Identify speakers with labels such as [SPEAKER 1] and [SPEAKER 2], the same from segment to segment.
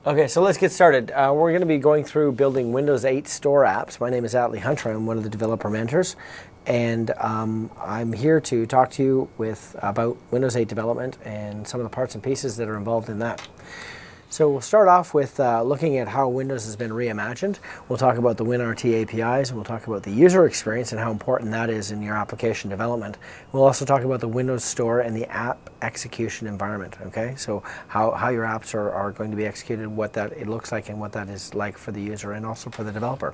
[SPEAKER 1] Okay, so let's get started. We're going to be going through building Windows 8 store apps. My name is Atlee Hunter. I'm one of the developer mentors, and I'm here to talk to you about Windows 8 development and some of the parts and pieces that are involved in that. So we'll start off with looking at how Windows has been reimagined. We'll talk about the WinRT APIs, and we'll talk about the user experience and how important that is in your application development. We'll also talk about the Windows Store and the app execution environment, okay? So how your apps are going to be executed, what that it looks like, and what that is like for the user and also for the developer.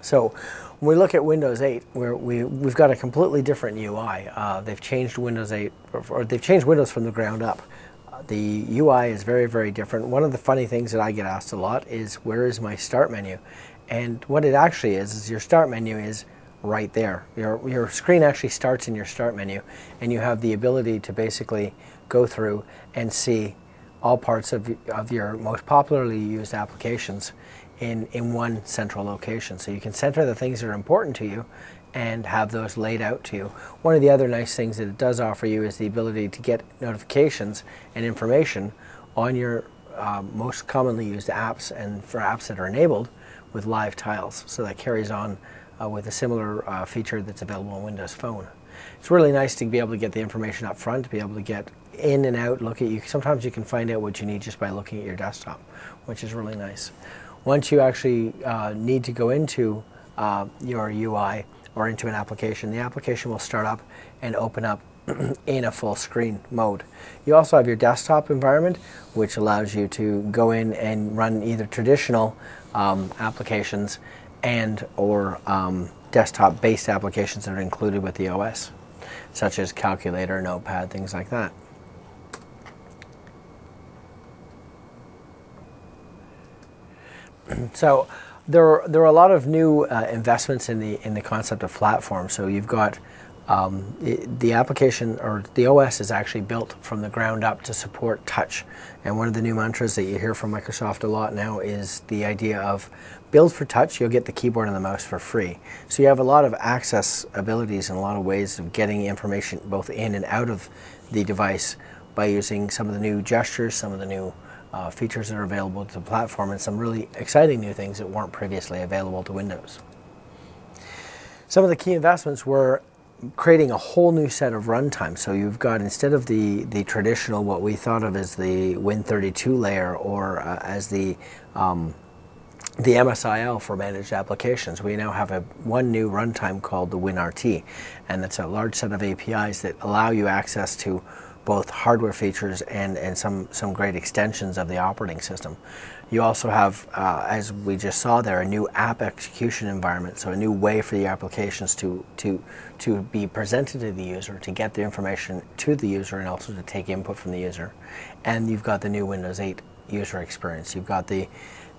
[SPEAKER 1] So when we look at Windows 8, we've got a completely different UI. They've changed Windows 8, or they've changed Windows from the ground up. The UI is very, very different. One of the funny things that I get asked a lot is, where is my start menu? And what it actually is your start menu is right there. Your screen actually starts in your start menu, and you have the ability to basically go through and see all parts of your most popularly used applications in one central location. So you can center the things that are important to you and have those laid out to you. One of the other nice things that it does offer you is the ability to get notifications and information on your most commonly used apps, and for apps that are enabled with live tiles. So that carries on with a similar feature that's available on Windows Phone. It's really nice to be able to get the information up front, to be able to get in and out, look at you. Sometimes you can find out what you need just by looking at your desktop, which is really nice. Once you actually need to go into your UI or into an application, the application will start up and open up in a full screen mode. You also have your desktop environment, which allows you to go in and run either traditional applications or desktop based applications that are included with the OS, such as calculator, notepad, things like that. So there are a lot of new investments in the concept of platform. So you've got the application, or the OS is actually built from the ground up to support touch. And one of the new mantras that you hear from Microsoft a lot now is the idea of build for touch. You'll get the keyboard and the mouse for free. So you have a lot of access abilities and a lot of ways of getting information both in and out of the device by using some of the new gestures, some of the new features that are available to the platform, and some really exciting new things that weren't previously available to Windows. Some of the key investments were creating a whole new set of runtime. So you've got, instead of the traditional, what we thought of as the Win32 layer, or as the MSIL for managed applications, we now have one new runtime called the WinRT, and it's a large set of APIs that allow you access to both hardware features and some great extensions of the operating system. You also have, as we just saw there, a new app execution environment, so a new way for the applications to be presented to the user, to get the information to the user, and also to take input from the user. And you've got the new Windows 8 user experience. You've got the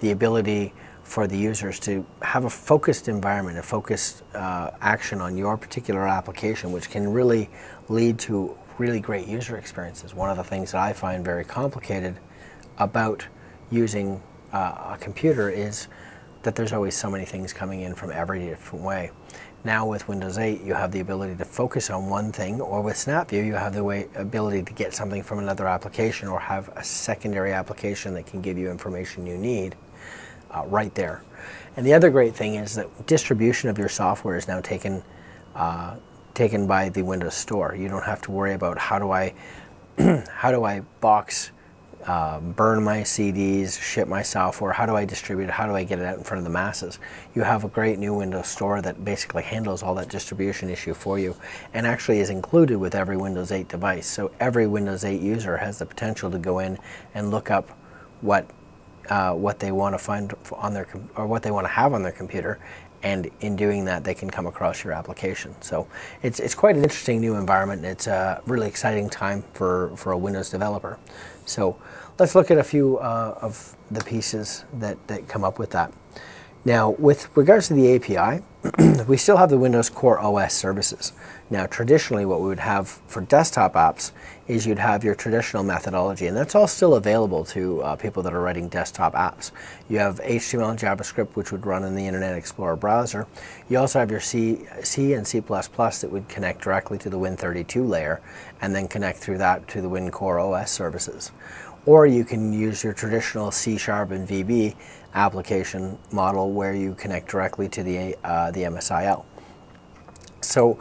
[SPEAKER 1] ability for the users to have a focused environment, a focused action on your particular application, which can really lead to really great user experiences. One of the things that I find very complicated about using a computer is that there's always so many things coming in from every different way. Now with Windows 8, you have the ability to focus on one thing, or with SnapView, you have the ability to get something from another application, or have a secondary application that can give you information you need right there. And the other great thing is that distribution of your software is now taken by the Windows Store. You don't have to worry about how do I box, burn my CDs, ship my software, how do I distribute it, how do I get it out in front of the masses. You have a great new Windows Store that basically handles all that distribution issue for you, and actually is included with every Windows 8 device. So every Windows 8 user has the potential to go in and look up what they want to find on their, or what they want to have on their computer, and in doing that they can come across your application. So it's quite an interesting new environment. It's a really exciting time for a Windows developer. So let's look at a few of the pieces that come up with that. Now, with regards to the API, we still have the Windows Core OS services. Now, traditionally what we would have for desktop apps is you'd have your traditional methodology, and that's all still available to people that are writing desktop apps. You have HTML and JavaScript, which would run in the Internet Explorer browser. You also have your C and C++ that would connect directly to the Win32 layer, and then connect through that to the Win Core OS services. or you can use your traditional C# and VB application model where you connect directly to the MSIL. So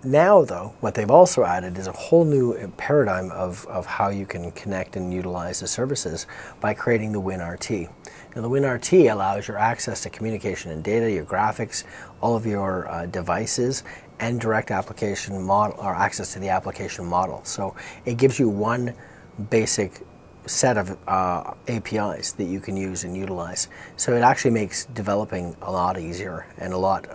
[SPEAKER 1] now, though, what they've also added is a whole new paradigm of how you can connect and utilize the services by creating the WinRT. Now, the WinRT allows your access to communication and data, your graphics, all of your devices, and direct application model, or access to the application model. So it gives you one basic set of APIs that you can use and utilize. So it actually makes developing a lot easier and a lot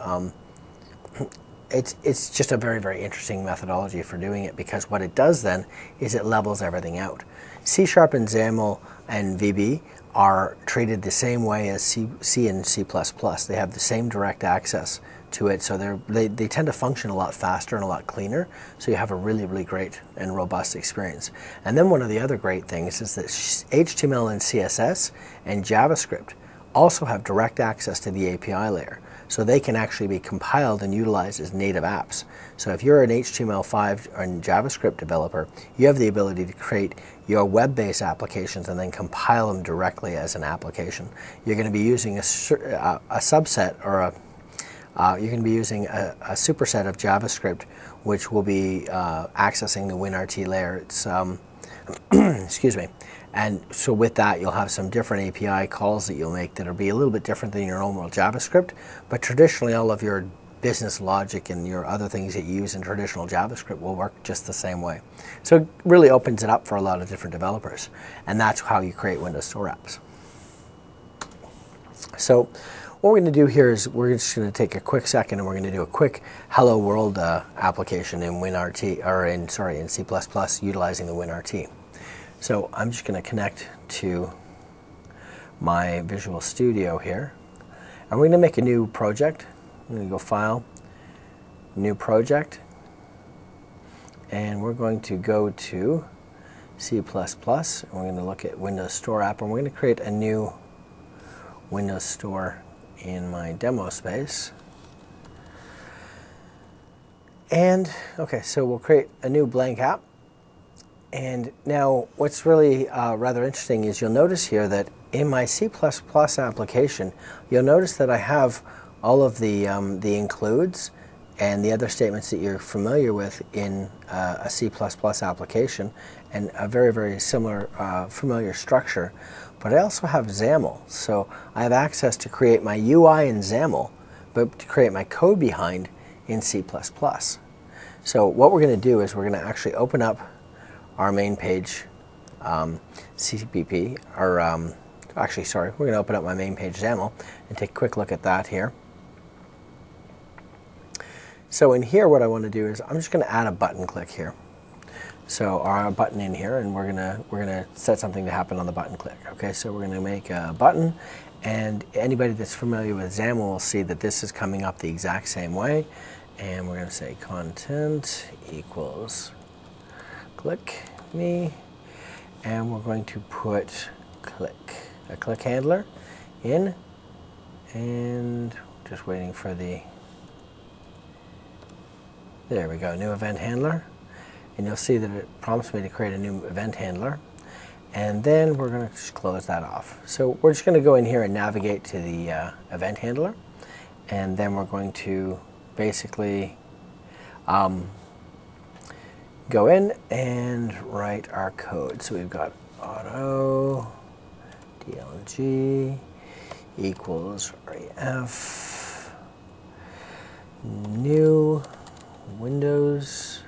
[SPEAKER 1] it's just a very, very interesting methodology for doing it, because what it does then is it levels everything out. C# and XAML and VB are treated the same way as C and C++. They have the same direct access to it, so they tend to function a lot faster and a lot cleaner, so you have a really, really great and robust experience. And then one of the other great things is that HTML and CSS and JavaScript also have direct access to the API layer. So they can actually be compiled and utilized as native apps. So if you're an HTML5 and JavaScript developer, you have the ability to create your web-based applications and then compile them directly as an application. You're going to be using a subset, or you're going to be using a superset of JavaScript, which will be accessing the WinRT layer. It's excuse me. And so with that, you'll have some different API calls that you'll make that'll be a little bit different than your normal JavaScript, but traditionally all of your business logic and your other things that you use in traditional JavaScript will work just the same way. So it really opens it up for a lot of different developers, and that's how you create Windows Store apps. So what we're going to do here is we're just going to take a quick second and we're going to do a quick Hello World application in WinRT, or in C++ utilizing the WinRT. So I'm just going to connect to my Visual Studio here, and we're going to make a new project. I'm going to go File, New Project, and we're going to go to C++, and we're going to look at Windows Store app, and we're going to create a new Windows Store in my demo space. And okay, so we'll create a new blank app. And now what's really rather interesting is you'll notice here that in my C++ application, you'll notice that I have all of the includes and the other statements that you're familiar with in a C++ application, and a very, very similar familiar structure. But I also have XAML, so I have access to create my UI in XAML, but to create my code behind in C++. So what we're going to do is we're going to actually open up our main page CPP, or actually, sorry, we're going to open up my main page XAML and take a quick look at that here. So in here, what I want to do is I'm just going to add a button click here. So our button in here, and we're gonna set something to happen on the button click. Okay, so we're going to make a button, and anybody that's familiar with XAML will see that this is coming up the exact same way. And we're going to say content equals click me, and we're going to put a click handler in, and just waiting for the, there we go, new event handler, and you'll see that it prompts me to create a new event handler, and then we're going to just close that off. So we're just going to go in here and navigate to the event handler, and then we're going to basically go in and write our code. So we've got auto dlg equals ref new Windows.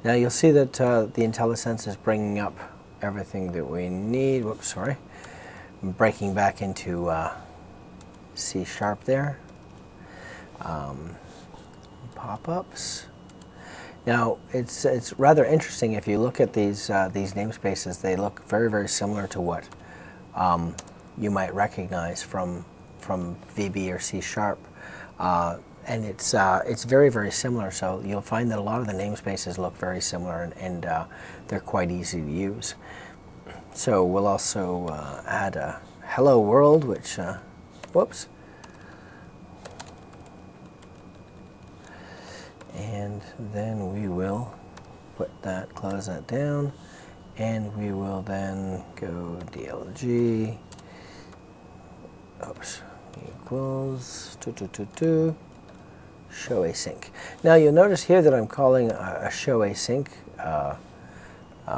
[SPEAKER 1] Now you'll see that the IntelliSense is bringing up everything that we need. Whoops, sorry. I'm breaking back into C# there. Pop-ups. Now it's rather interesting if you look at these namespaces. They look very, very similar to what you might recognize from VB or C#, and it's very, very similar. So you'll find that a lot of the namespaces look very similar, and they're quite easy to use. So we'll also add a hello world, which whoops. And then we will put that, close that down, And we will then go DLG, oops, equals show async. Now you'll notice here that I'm calling a show async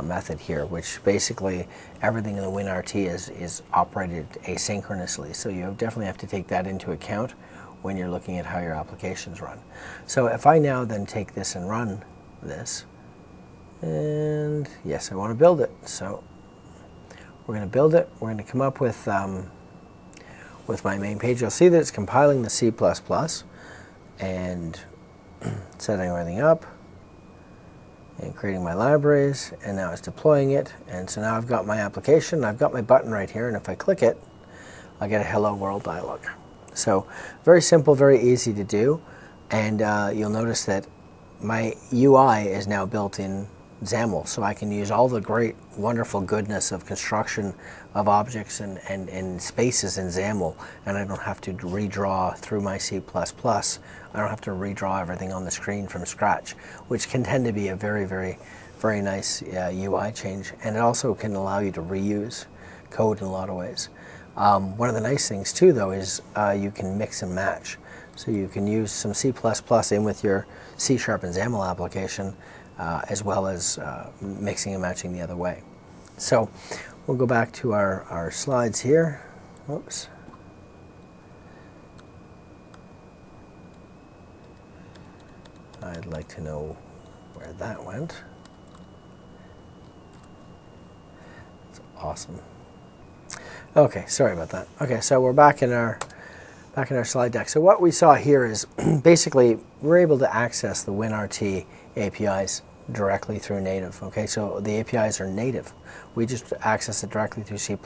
[SPEAKER 1] method here, which basically everything in the WinRT is operated asynchronously. So you definitely have to take that into account when you're looking at how your applications run. So if I now then take this and run this, and yes, I want to build it. So we're going to build it. We're going to come up with my main page. You'll see that it's compiling the C++ and setting everything up and creating my libraries, and now it's deploying it. And so now I've got my application, I've got my button right here, and if I click it, I get a hello world dialog. So very simple, very easy to do, and you'll notice that my UI is now built in XAML, so I can use all the great, wonderful goodness of construction of objects and spaces in XAML, and I don't have to redraw through my C++. I don't have to redraw everything on the screen from scratch, which can tend to be a very, very, very nice UI change, and it also can allow you to reuse code in a lot of ways. One of the nice things too, though, is you can mix and match. So you can use some C++ in with your C# and XAML application, as well as mixing and matching the other way. So we'll go back to our slides here. Whoops. I'd like to know where that went. That's awesome. Okay, sorry about that. Okay, so we're back in our slide deck. So what we saw here is basically we're able to access the WinRT APIs directly through native. Okay, so the APIs are native. We just access it directly through C++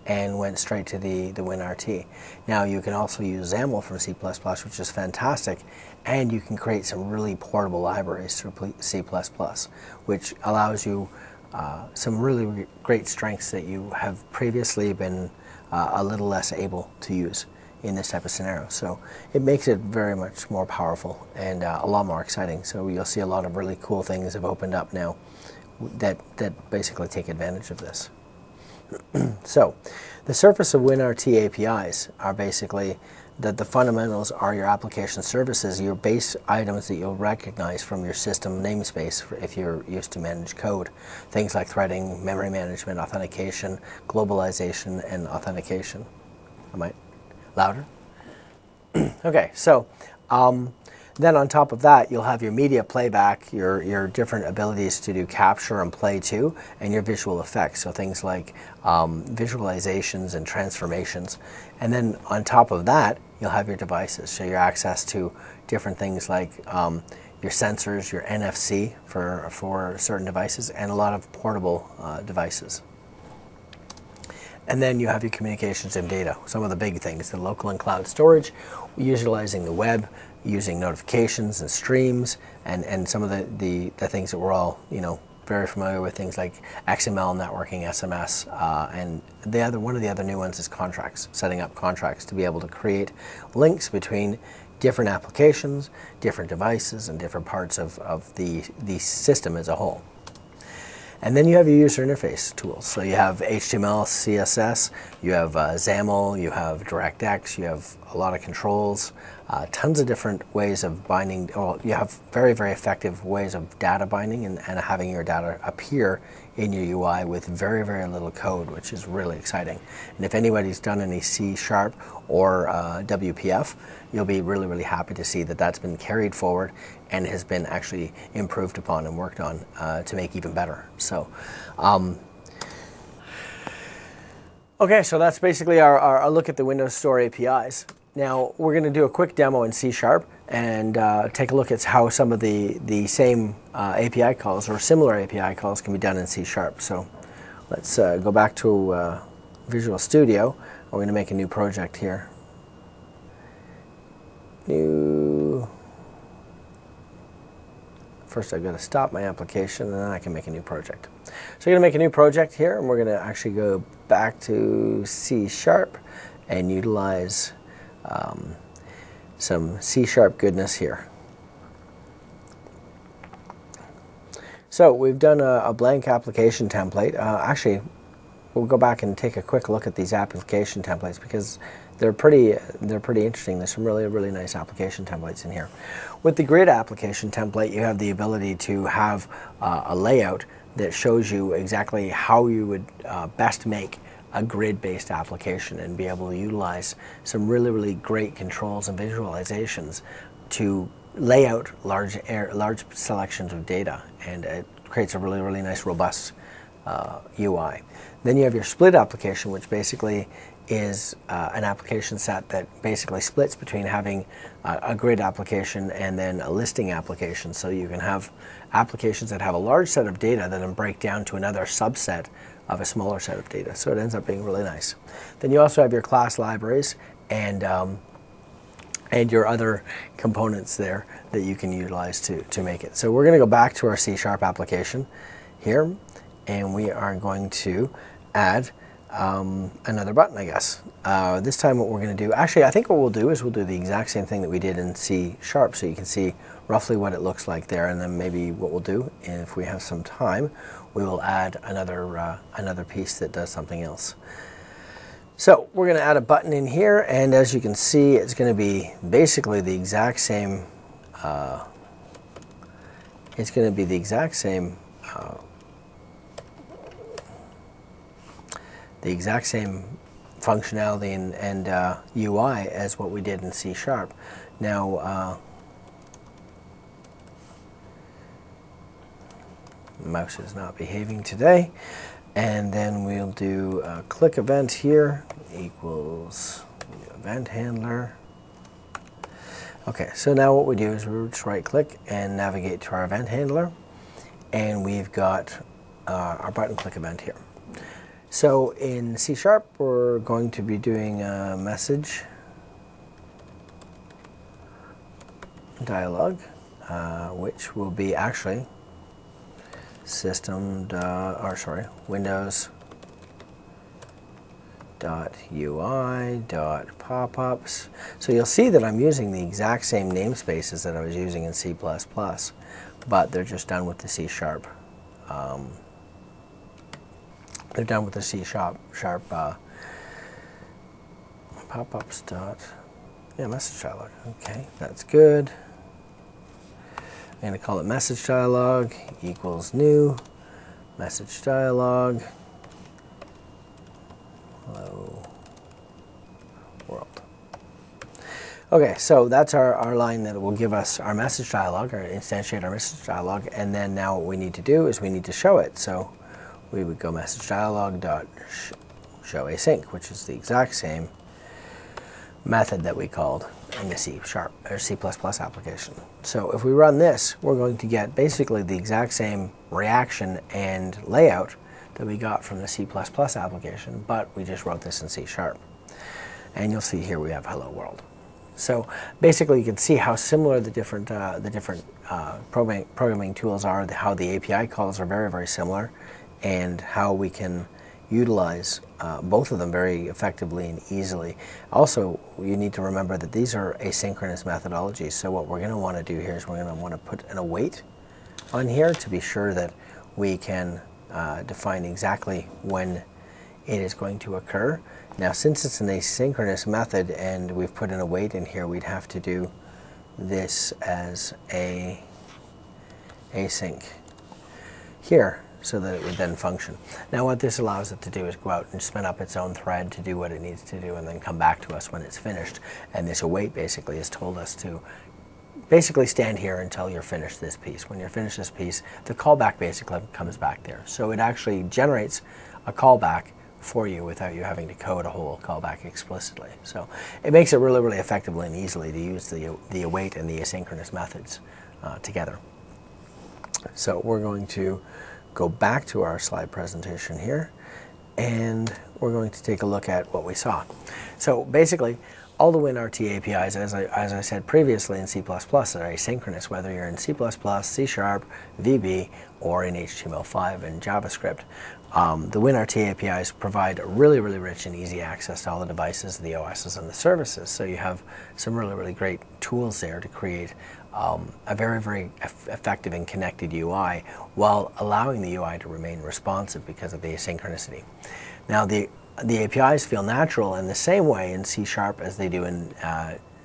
[SPEAKER 1] and went straight to the WinRT. Now you can also use XAML from C++, which is fantastic, and you can create some really portable libraries through C++, which allows you some really great strengths that you have previously been a little less able to use in this type of scenario. So it makes it very much more powerful and a lot more exciting. So you'll see a lot of really cool things have opened up now that basically take advantage of this. So the surface of WinRT APIs are basically that the fundamentals are your application services, your base items that you'll recognize from your system namespace if you're used to manage code. Things like threading, memory management, authentication, globalization, and authentication. Am I louder? Okay, so then on top of that, you'll have your media playback, your different abilities to do capture and play too, and your visual effects, so things like visualizations and transformations. And then on top of that, you'll have your devices, so your access to different things like your sensors, your NFC for certain devices, and a lot of portable devices. And then you have your communications and data. Some of the big things, the local and cloud storage, utilizing the web, using notifications and streams, and some of the things that we're all very familiar with, things like XML, networking, SMS, and one of the other new ones is contracts, setting up contracts to be able to create links between different applications, different devices, and different parts of the system as a whole. And then you have your user interface tools. So you have HTML, CSS, you have XAML, you have DirectX, you have a lot of controls, tons of different ways of binding. Well, you have very, very effective ways of data binding and having your data appear in your UI with very, very little code, which is really exciting. And if anybody's done any C# or WPF, you'll be really, really happy to see that that's been carried forward and has been actually improved upon and worked on to make even better. So, okay, so that's basically our look at the Windows Store APIs. Now we're going to do a quick demo in C# and take a look at how some of the same API calls or similar API calls can be done in C#. So let's go back to Visual Studio. We're going to make a new project here. First I've got to stop my application and then I can make a new project. So I'm going to make a new project here, and we're going to actually go back to C# and utilize some C# goodness here. So we've done a blank application template. Actually, we'll go back and take a quick look at these application templates because they're pretty interesting. There's some really nice application templates in here. With the grid application template, you have the ability to have a layout that shows you exactly how you would best make a grid-based application and be able to utilize some really great controls and visualizations to lay out large selections of data, and it creates a really nice, robust UI. Then you have your split application, which basically is an application set that basically splits between having a grid application and then a listing application. So you can have applications that have a large set of data that then break down to another subset of a smaller set of data. So it ends up being really nice. Then you also have your class libraries and your other components there that you can utilize to make it. So we're going to go back to our C# application here, and we are going to add another button, I guess. This time what we're going to do, actually I think what we'll do is we'll do the exact same thing that we did in C#, so you can see roughly what it looks like there, and then maybe what we'll do, if we have some time, we will add another piece that does something else. So we're going to add a button in here, and as you can see, it's going to be basically the exact same. It's going to be the exact same. The exact same functionality and UI as what we did in C#. Now, mouse is not behaving today. And then we'll do a click event here equals event handler. Okay, so now what we do is we just right click and navigate to our event handler, and we've got our button click event here. So in C#, we're going to be doing a message dialog, which will be actually Windows.UI.popups. So you'll see that I'm using the exact same namespaces that I was using in C++, but they're just done with the C#. They're done with the C# popups message dialog. Okay, that's good. I'm going to call it message dialog equals new message dialog hello world. Okay, so that's our line that will give us our message dialog, or instantiate our message dialog, and then now what we need to do is we need to show it. So we would go message dialog dot show async, which is the exact same method that we called in the C# or C++ application. So if we run this, we're going to get basically the exact same reaction and layout that we got from the C++ application, but we just wrote this in C#. And you'll see here we have hello world. So basically you can see how similar the different programming tools are, how the API calls are very similar, and how we can utilize both of them very effectively and easily. Also, you need to remember that these are asynchronous methodologies, so what we're going to want to do here is we're going to want to put an await on here to be sure that we can define exactly when it is going to occur. Now, since it's an asynchronous method and we've put an await in here, we'd have to do this as a async here, so that it would then function. Now what this allows it to do is go out and spin up its own thread to do what it needs to do and then come back to us when it's finished. And this await basically has told us to basically stand here until you're finished this piece. When you're finished this piece, the callback basically comes back there. So it actually generates a callback for you without you having to code a whole callback explicitly. So it makes it really effectively and easily to use the await and the asynchronous methods together. So we're going to go back to our slide presentation here, and we're going to take a look at what we saw. So basically, all the WinRT APIs, as I said previously in C++, are asynchronous, whether you're in C++, C#, VB, or in HTML5 and JavaScript. The WinRT APIs provide really, really rich and easy access to all the devices, the OSs, and the services. So you have some really, really great tools there to create a very, very effective and connected UI while allowing the UI to remain responsive because of the asynchronicity. Now, the APIs feel natural in the same way in C# as they do in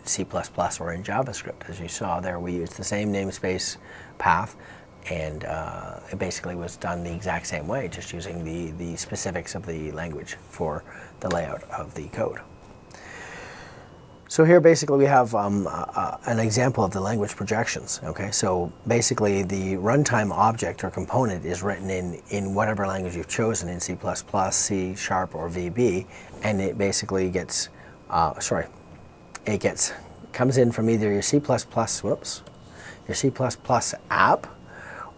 [SPEAKER 1] C++ or in JavaScript. As you saw there, we used the same namespace path, and it basically was done the exact same way, just using the specifics of the language for the layout of the code. So here basically we have an example of the language projections. Okay, so basically the runtime object or component is written in whatever language you've chosen, in C++, C#, or VB, and it basically gets, comes in from either your C++, your C++ app,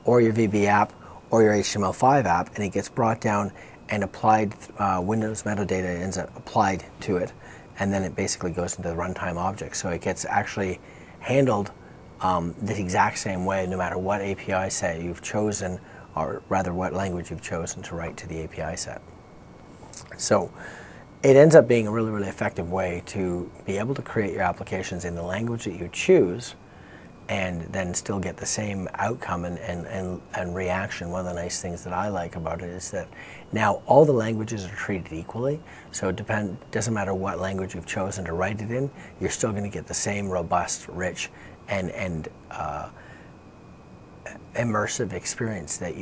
[SPEAKER 1] or your VB app, or your HTML5 app, and it gets brought down and applied, Windows metadata ends up applied to it, and then it basically goes into the runtime object. So it gets actually handled the exact same way no matter what API set you've chosen, or rather what language you've chosen to write to the API set. So it ends up being a really, really effective way to be able to create your applications in the language that you choose, and then still get the same outcome and reaction. One of the nice things that I like about it is that now all the languages are treated equally, so it doesn't matter what language you've chosen to write it in, you're still going to get the same robust, rich, and immersive experience that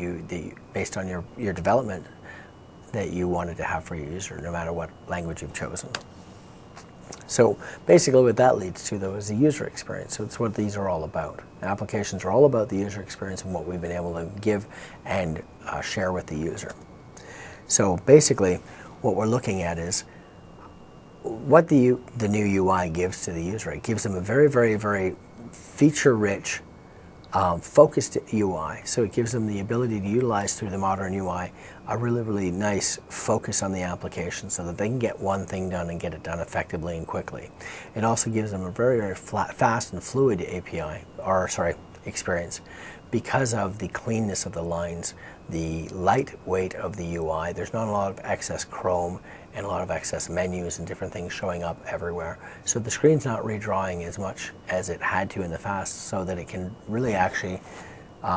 [SPEAKER 1] based on your development that you wanted to have for your user, no matter what language you've chosen. So basically what that leads to, though, is the user experience. So it's what these are all about. Applications are all about the user experience and what we've been able to give and share with the user. So basically what we're looking at is what the new UI gives to the user. It gives them a very, very, very feature-rich, focused UI. So it gives them the ability to utilize through the modern UI a really, really nice focus on the application so that they can get one thing done and get it done effectively and quickly. It also gives them a very, very fast and fluid experience because of the cleanness of the lines, the lightweight of the UI. There's not a lot of excess chrome and a lot of excess menus and different things showing up everywhere. So the screen's not redrawing as much as it had to in the past, so that it can really actually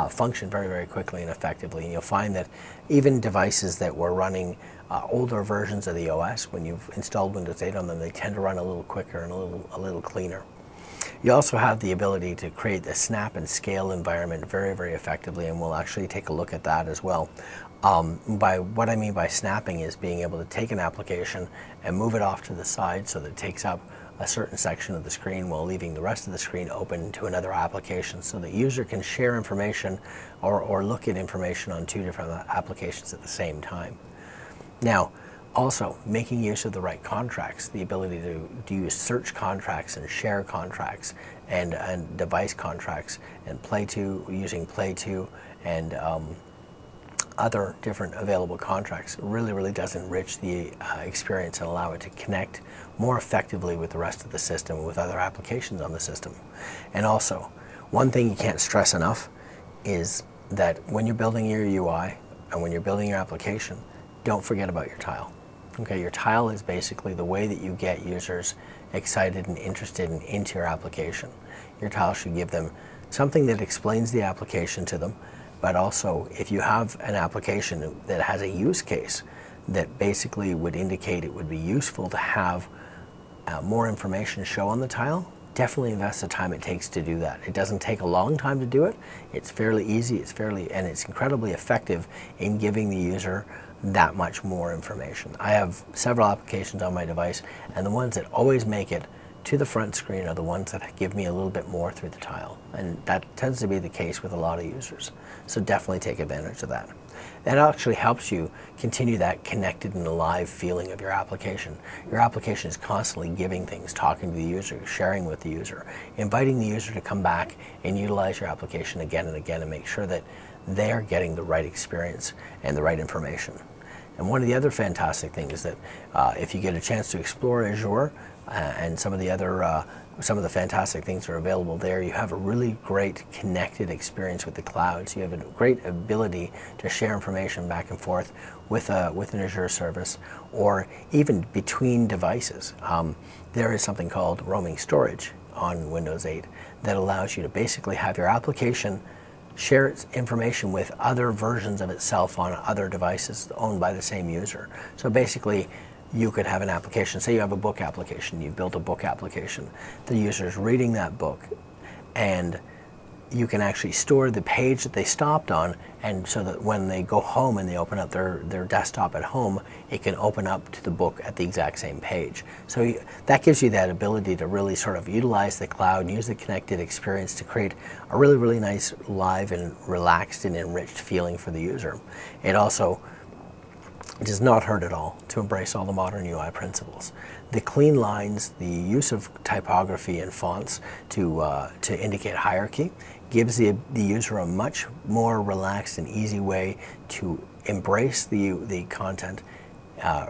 [SPEAKER 1] function very, very quickly and effectively. And you'll find that even devices that were running older versions of the OS, when you've installed Windows 8 on them, they tend to run a little quicker and a little cleaner. You also have the ability to create the snap and scale environment very, very effectively, and we'll actually take a look at that as well. By what I mean by snapping is being able to take an application and move it off to the side so that it takes up a certain section of the screen while leaving the rest of the screen open to another application, so the user can share information or look at information on two different applications at the same time. Now, also making use of the right contracts, the ability to use search contracts and share contracts and device contracts and using play to and other different available contracts really, really does enrich the experience and allow it to connect more effectively with the rest of the system, with other applications on the system. And also, one thing you can't stress enough is that when you're building your UI and when you're building your application, don't forget about your tile. Okay, your tile is basically the way that you get users excited and interested and into your application. Your tile should give them something that explains the application to them, but also if you have an application that has a use case that basically would indicate it would be useful to have more information show on the tile, definitely invest the time it takes to do that. It doesn't take a long time to do it. It's fairly easy, and it's incredibly effective in giving the user that much more information. I have several applications on my device, and the ones that always make it to the front screen are the ones that give me a little bit more through the tile, and that tends to be the case with a lot of users. So definitely take advantage of that. That actually helps you continue that connected and alive feeling of your application. Your application is constantly giving things, talking to the user, sharing with the user, inviting the user to come back and utilize your application again and again and make sure that they're getting the right experience and the right information. And one of the other fantastic things that if you get a chance to explore Azure and some of the fantastic things that are available there, you have a really great connected experience with the cloud. So you have a great ability to share information back and forth with an Azure service, or even between devices. There is something called roaming storage on Windows 8 that allows you to basically have your application share its information with other versions of itself on other devices owned by the same user. So basically, you could have an application, say you have a book application, you've built a book application, the user's reading that book, and you can actually store the page that they stopped on, and so that when they go home and they open up their desktop at home, it can open up to the book at the exact same page. So that gives you that ability to really sort of utilize the cloud and use the connected experience to create a really, really nice, live and relaxed and enriched feeling for the user. It also does not hurt at all to embrace all the modern UI principles. The clean lines, the use of typography and fonts to indicate hierarchy gives the user a much more relaxed and easy way to embrace the content,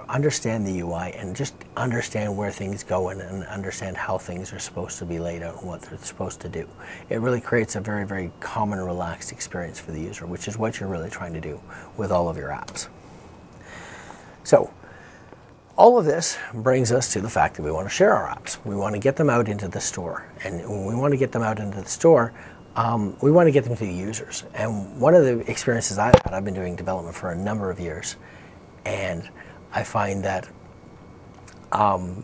[SPEAKER 1] understand the UI, and just understand where things go and understand how things are supposed to be laid out and what they're supposed to do. It really creates a very, very common, relaxed experience for the user, which is what you're really trying to do with all of your apps. So, all of this brings us to the fact that we want to share our apps. We want to get them out into the store. And when we want to get them out into the store, we want to get them to the users. And one of the experiences I've had, I've been doing development for a number of years, and I find that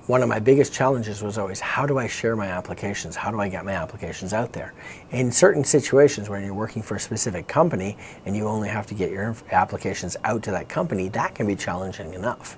[SPEAKER 1] one of my biggest challenges was always, how do I share my applications? How do I get my applications out there? In certain situations where you're working for a specific company and you only have to get your applications out to that company, that can be challenging enough.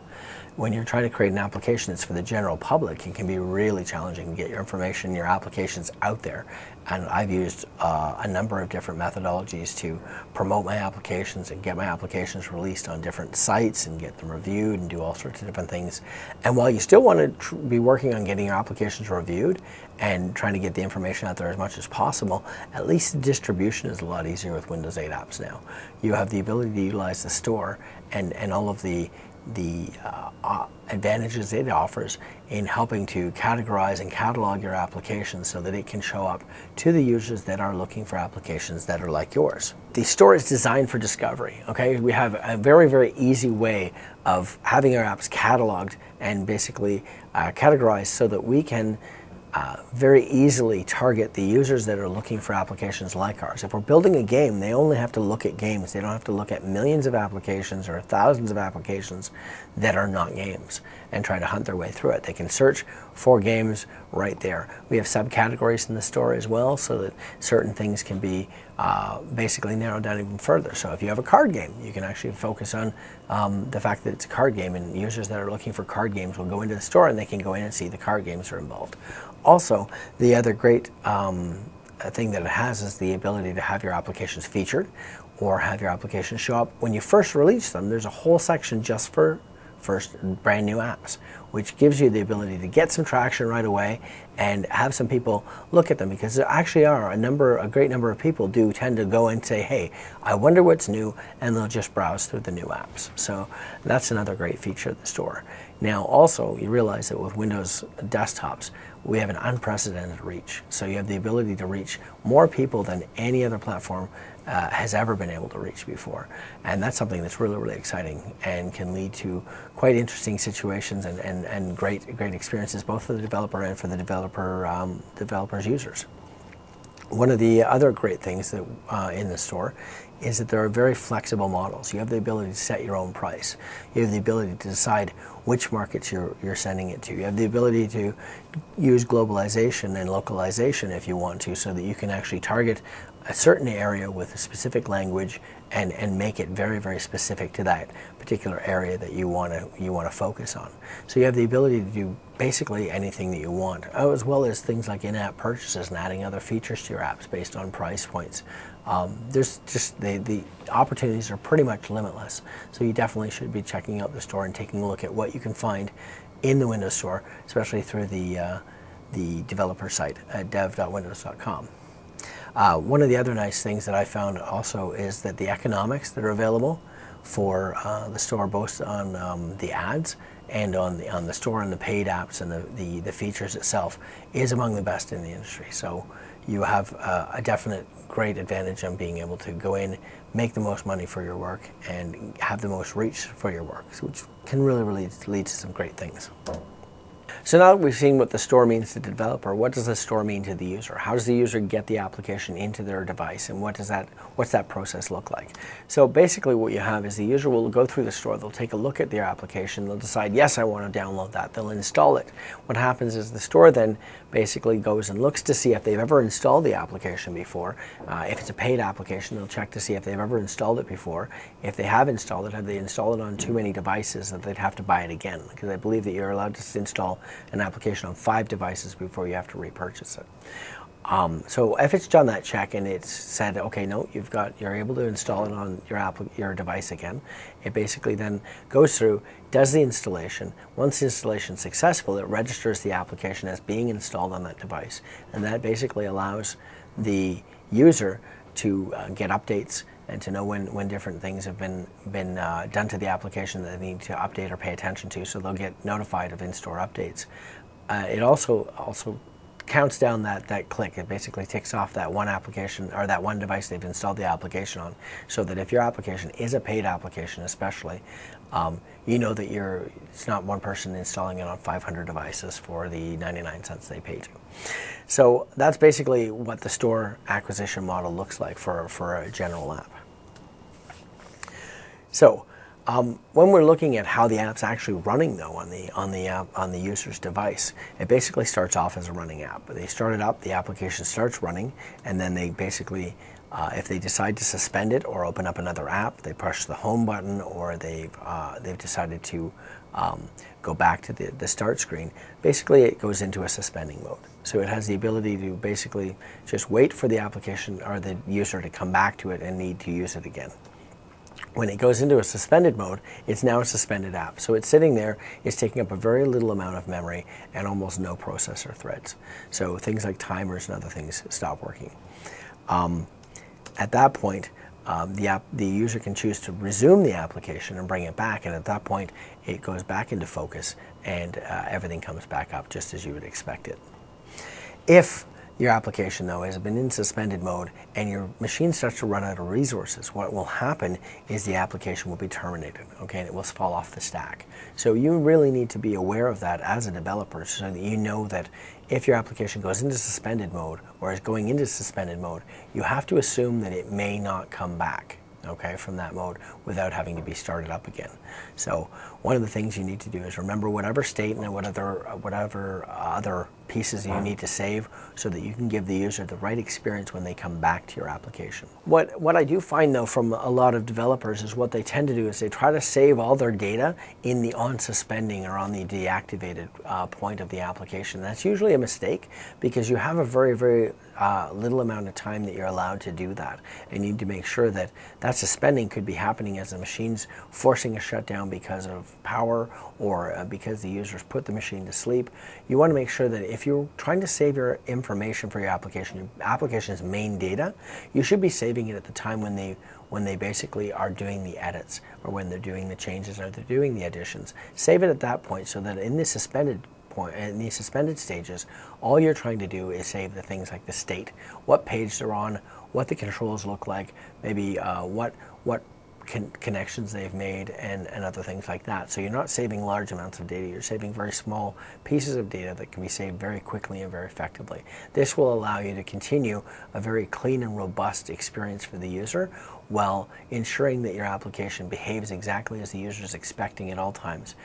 [SPEAKER 1] When you're trying to create an application that's for the general public, it can be really challenging to get your information, your applications out there. And I've used a number of different methodologies to promote my applications and get my applications released on different sites and get them reviewed and do all sorts of different things. And while you still want to be working on getting your applications reviewed and trying to get the information out there as much as possible, at least the distribution is a lot easier with Windows 8 apps now. You have the ability to utilize the store and all of the advantages it offers in helping to categorize and catalog your applications so that it can show up to the users that are looking for applications that are like yours. The store is designed for discovery, okay? We have a very, very easy way of having our apps cataloged and basically categorized so that we can very easily target the users that are looking for applications like ours. If we're building a game, they only have to look at games. They don't have to look at millions of applications or thousands of applications that are not games and try to hunt their way through it. They can search for games right there. We have subcategories in the store as well, so that certain things can be basically narrowed down even further. So if you have a card game, you can actually focus on the fact that it's a card game, and users that are looking for card games will go into the store and they can go in and see the card games are involved. Also, the other great thing that it has is the ability to have your applications featured or have your applications show up. When you first release them, there's a whole section just for brand new apps, which gives you the ability to get some traction right away and have some people look at them, because there actually are a great number of people do tend to go and say, hey, I wonder what's new, and they'll just browse through the new apps. So that's another great feature of the store. Now also, you realize that with Windows desktops, we have an unprecedented reach. So you have the ability to reach more people than any other platform has ever been able to reach before. And that's something that's really, really exciting and can lead to quite interesting situations and great experiences, both for the developer and for the developer's users. One of the other great things that in the store is that there are very flexible models. You have the ability to set your own price. You have the ability to decide which markets you're sending it to. You have the ability to use globalization and localization if you want to, so that you can actually target a certain area with a specific language and make it very, very specific to that particular area that you want to focus on. So you have the ability to do basically anything that you want, as well as things like in-app purchases and adding other features to your apps based on price points. There's just the opportunities are pretty much limitless. So you definitely should be checking out the store and taking a look at what you can find in the Windows Store, especially through the developer site at dev.windows.com. One of the other nice things that I found also is that the economics that are available for the store, both on the ads and on the store and the paid apps and the features itself, is among the best in the industry. So you have a definite great advantage on being able to go in, make the most money for your work, and have the most reach for your work, which can really lead to some great things. So now that we've seen what the store means to the developer, what does the store mean to the user? How does the user get the application into their device, and what's that process look like? So basically what you have is the user will go through the store, they'll take a look at their application, they'll decide, yes, I want to download that, they'll install it. What happens is the store then basically goes and looks to see if they've ever installed the application before. If it's a paid application, they'll check to see if they've ever installed it before. If they have installed it, have they installed it on too many devices that they'd have to buy it again? Because I believe that you're allowed to install an application on 5 devices before you have to repurchase it. So if it's done that check and it's said, okay, no, you're able to install it on your device again, it basically then goes through, does the installation. Once the installation is successful, it registers the application as being installed on that device, and that basically allows the user to get updates and to know when different things have been done to the application that they need to update or pay attention to, so they'll get notified of in-store updates. It also counts down that click. It basically ticks off that one application or that one device they've installed the application on, so that if your application is a paid application especially, you know that it's not one person installing it on 500 devices for the 99 cents they paid you. So that's basically what the store acquisition model looks like for a general app. So when we're looking at how the app's actually running though on the user's device, it basically starts off as a running app. They start it up, the application starts running, and then they basically, if they decide to suspend it or open up another app, they push the home button, or they've decided to go back to the start screen. Basically, it goes into a suspending mode. So it has the ability to basically just wait for the application or the user to come back to it and need to use it again. When it goes into a suspended mode, it's now a suspended app. So it's sitting there, it's taking up a very little amount of memory and almost no processor threads. So things like timers and other things stop working. At that point, the user can choose to resume the application and bring it back, and at that point it goes back into focus and everything comes back up just as you would expect it. If your application though has been in suspended mode and your machine starts to run out of resources, what will happen is the application will be terminated, okay, and it will fall off the stack. So you really need to be aware of that as a developer, so that you know that if your application goes into suspended mode or is going into suspended mode, you have to assume that it may not come back, okay, from that mode without having to be started up again. So one of the things you need to do is remember whatever state and whatever other pieces you need to save, so that you can give the user the right experience when they come back to your application. What I do find though from a lot of developers is what they tend to do is they try to save all their data in the on suspending or on the deactivated point of the application. That's usually a mistake, because you have a very little amount of time that you're allowed to do that, and you need to make sure that that suspending could be happening as the machine's forcing a shutdown because of power or because the user's put the machine to sleep. You want to make sure that if you're trying to save your information for your application's main data, you should be saving it at the time when they basically are doing the edits, or when they're doing the changes or they're doing the additions. Save it at that point, so that in the suspended stages, all you're trying to do is save the things like the state, what page they're on, what the controls look like, maybe what connections they've made, and other things like that. So you're not saving large amounts of data, you're saving very small pieces of data that can be saved very quickly and very effectively. This will allow you to continue a very clean and robust experience for the user, while ensuring that your application behaves exactly as the user is expecting at all times.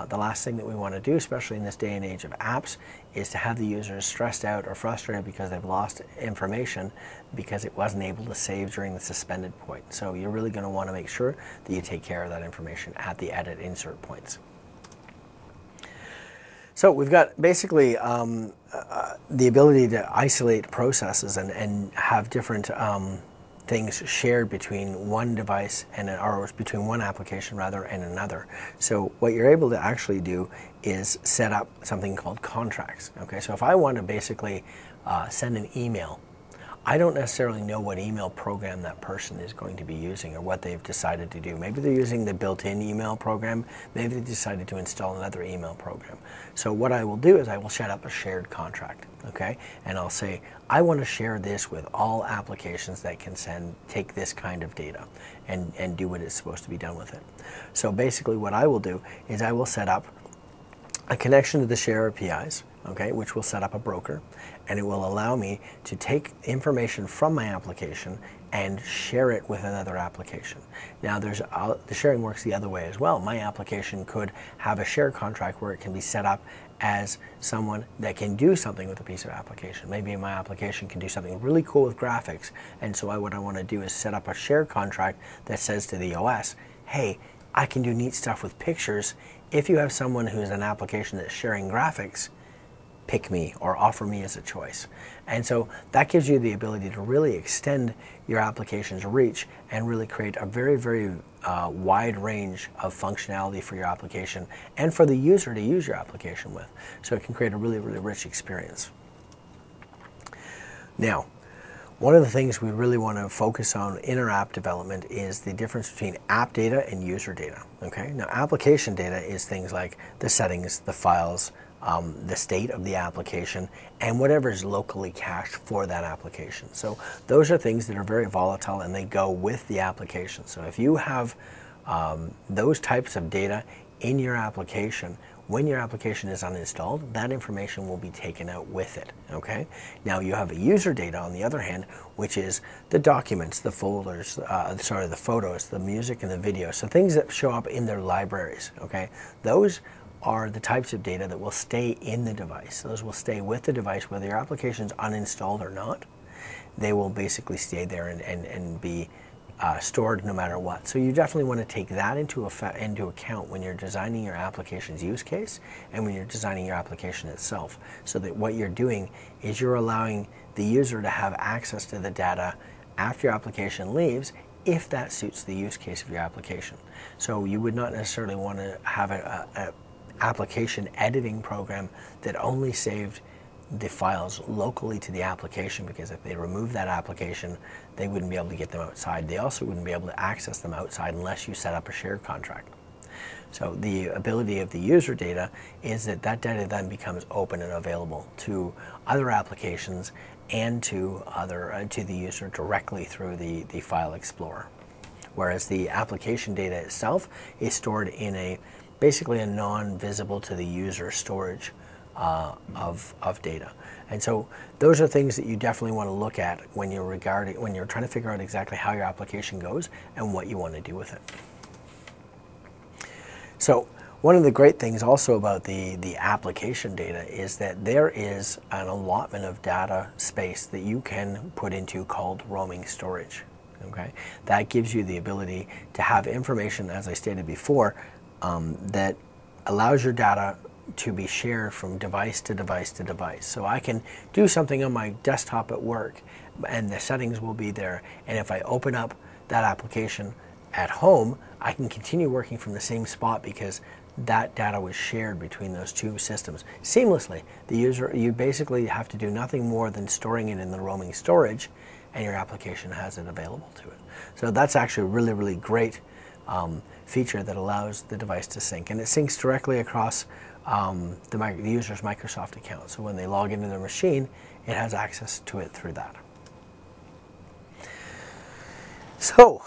[SPEAKER 1] The last thing that we want to do, especially in this day and age of apps, is to have the users stressed out or frustrated because they've lost information because it wasn't able to save during the suspended point. So you're really going to want to make sure that you take care of that information at the edit insert points. So we've got basically the ability to isolate processes and have different things shared between one device or between one application rather and another. So what you're able to actually do is set up something called contracts. Okay, so if I want to basically send an email, I don't necessarily know what email program that person is going to be using or what they've decided to do. Maybe they're using the built-in email program. Maybe they decided to install another email program. So what I will do is I will set up a shared contract, okay? And I'll say, I want to share this with all applications that can take this kind of data and do what is supposed to be done with it. So basically what I will do is I will set up a connection to the share APIs, okay, which will set up a broker, and it will allow me to take information from my application and share it with another application. Now the sharing works the other way as well. My application could have a share contract where it can be set up as someone that can do something with a piece of application. Maybe my application can do something really cool with graphics, and so what I want to do is set up a share contract that says to the OS, hey, I can do neat stuff with pictures. If you have someone who's an application that's sharing graphics, pick me or offer me as a choice. And so that gives you the ability to really extend your application's reach and really create a very, very wide range of functionality for your application and for the user to use your application with. So it can create a really, really rich experience. Now, one of the things we really want to focus on in our app development is the difference between app data and user data. Okay? Now, application data is things like the settings, the files, the state of the application, and whatever is locally cached for that application. So those are things that are very volatile and they go with the application. So if you have those types of data in your application, when your application is uninstalled, that information will be taken out with it, okay? Now you have a user data on the other hand, which is the documents, the folders, the photos, the music and the video. So things that show up in their libraries, okay? Those are the types of data that will stay in the device. Those will stay with the device whether your application is uninstalled or not. They will basically stay there and be stored no matter what. So you definitely want to take that into account when you're designing your application's use case and when you're designing your application itself, so that what you're doing is you're allowing the user to have access to the data after your application leaves if that suits the use case of your application. So you would not necessarily want to have a application editing program that only saved the files locally to the application, because if they remove that application, they wouldn't be able to get them outside. They also wouldn't be able to access them outside unless you set up a shared contract. So the ability of the user data is that that data then becomes open and available to other applications and to the user directly through the File Explorer. Whereas the application data itself is stored in basically a non-visible to the user storage of data. And so those are things that you definitely want to look at when you're trying to figure out exactly how your application goes and what you want to do with it. So one of the great things also about the application data is that there is an allotment of data space that you can put into called roaming storage. Okay? That gives you the ability to have information, as I stated before, that allows your data to be shared from device to device to device. So I can do something on my desktop at work and the settings will be there, and if I open up that application at home, I can continue working from the same spot because that data was shared between those two systems seamlessly. You basically have to do nothing more than storing it in the roaming storage, and your application has it available to it. So that's actually a really, really great feature that allows the device to sync, and it syncs directly across the user's Microsoft account. So when they log into their machine, it has access to it through that. So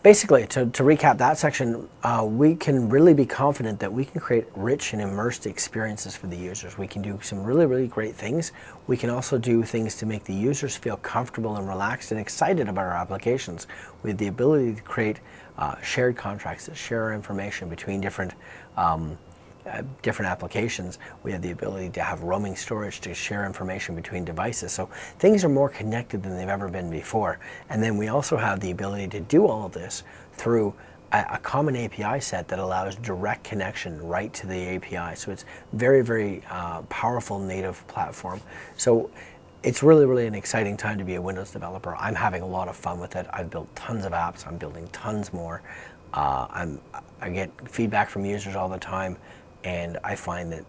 [SPEAKER 1] basically, to recap that section, we can really be confident that we can create rich and immersed experiences for the users. We can do some really, really great things. We can also do things to make the users feel comfortable and relaxed and excited about our applications. We have the ability to create shared contracts that share our information between different applications. We have the ability to have roaming storage to share information between devices. So things are more connected than they've ever been before. And then we also have the ability to do all of this through a common API set that allows direct connection right to the API. So it's very, very powerful native platform. So it's really, really an exciting time to be a Windows developer. I'm having a lot of fun with it. I've built tons of apps. I'm building tons more. I get feedback from users all the time, and I find that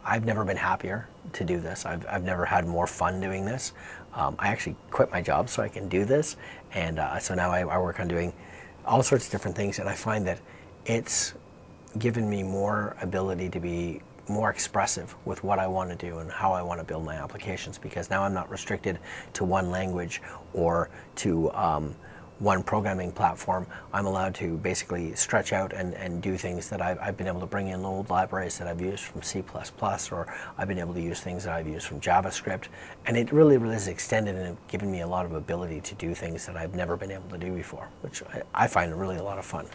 [SPEAKER 1] I've never been happier to do this. I've never had more fun doing this. I actually quit my job so I can do this, and so now I work on doing all sorts of different things, and I find that it's given me more ability to be more expressive with what I want to do and how I want to build my applications, because now I'm not restricted to one language or to one programming platform. I'm allowed to basically stretch out and do things that I've been able to bring in old libraries that I've used from C++, or I've been able to use things that I've used from JavaScript, and it really has extended and given me a lot of ability to do things that I've never been able to do before, which I find really a lot of fun.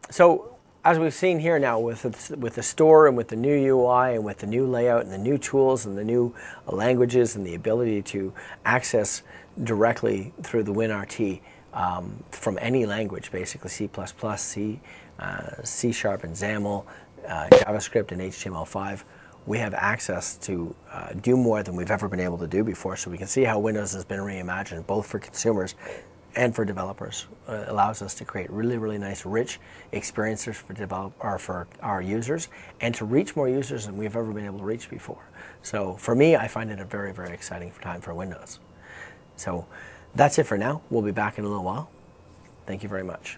[SPEAKER 1] So as we've seen here now with the store and with the new UI and with the new layout and the new tools and the new languages and the ability to access directly through the WinRT from any language, basically C++, C, C# and XAML, JavaScript and HTML5, we have access to do more than we've ever been able to do before. So we can see how Windows has been reimagined both for consumers and for developers. It allows us to create really nice, rich experiences for our users, and to reach more users than we've ever been able to reach before. So for me, I find it a very exciting time for Windows. So that's it for now. We'll be back in a little while. Thank you very much.